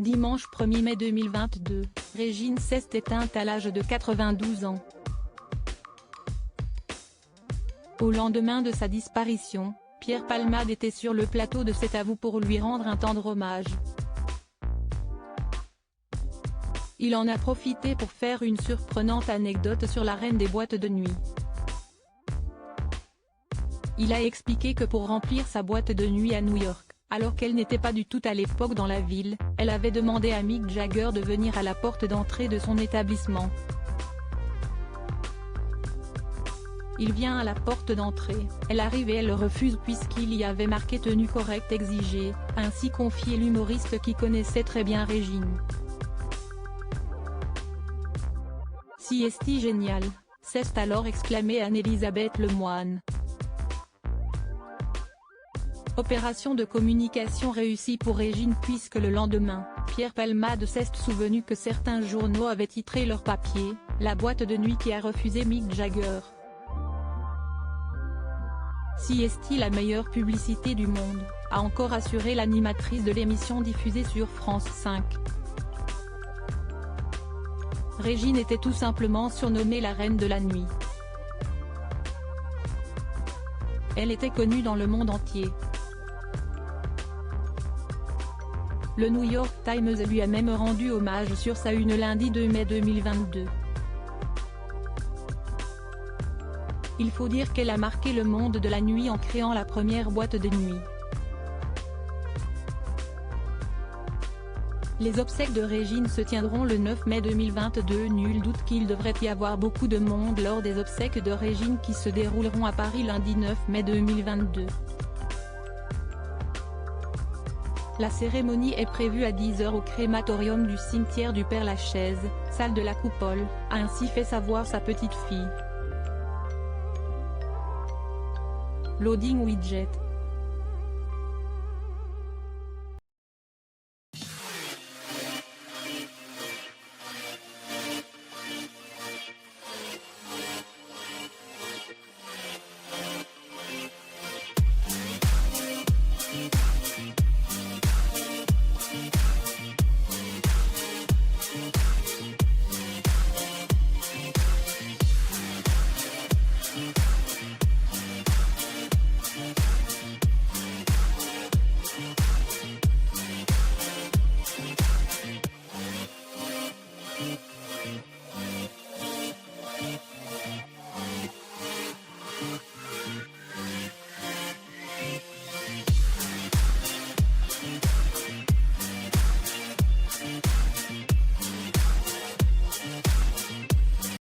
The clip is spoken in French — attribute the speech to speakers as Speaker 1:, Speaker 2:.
Speaker 1: Dimanche 1er mai 2022, Régine s'est éteinte à l'âge de 92 ans. Au lendemain de sa disparition, Pierre Palmade était sur le plateau de C'est à vous pour lui rendre un tendre hommage. Il en a profité pour faire une surprenante anecdote sur la reine des boîtes de nuit. Il a expliqué que pour remplir sa boîte de nuit à New York, alors qu'elle n'était pas du tout à l'époque dans la ville, elle avait demandé à Mick Jagger de venir à la porte d'entrée de son établissement. Il vient à la porte d'entrée, elle arrive et elle refuse puisqu'il y avait marqué tenue correcte exigée, ainsi confié l'humoriste qui connaissait très bien Régine. Si est-il génial, s'est alors exclamé Anne-Elisabeth Lemoine. Opération de communication réussie pour Régine puisque le lendemain, Pierre Palmade s'est souvenu que certains journaux avaient titré leur papier « La boîte de nuit qui a refusé Mick Jagger ». Si est-il la meilleure publicité du monde, a encore assuré l'animatrice de l'émission diffusée sur France 5. Régine était tout simplement surnommée la reine de la nuit. Elle était connue dans le monde entier. Le New York Times lui a même rendu hommage sur sa une lundi 2 mai 2022. Il faut dire qu'elle a marqué le monde de la nuit en créant la première boîte de nuit. Les obsèques de Régine se tiendront le 9 mai 2022. Nul doute qu'il devrait y avoir beaucoup de monde lors des obsèques de Régine qui se dérouleront à Paris lundi 9 mai 2022. La cérémonie est prévue à 10 h au crématorium du cimetière du Père-Lachaise, salle de la Coupole, a ainsi fait savoir sa petite fille. Loading Widget.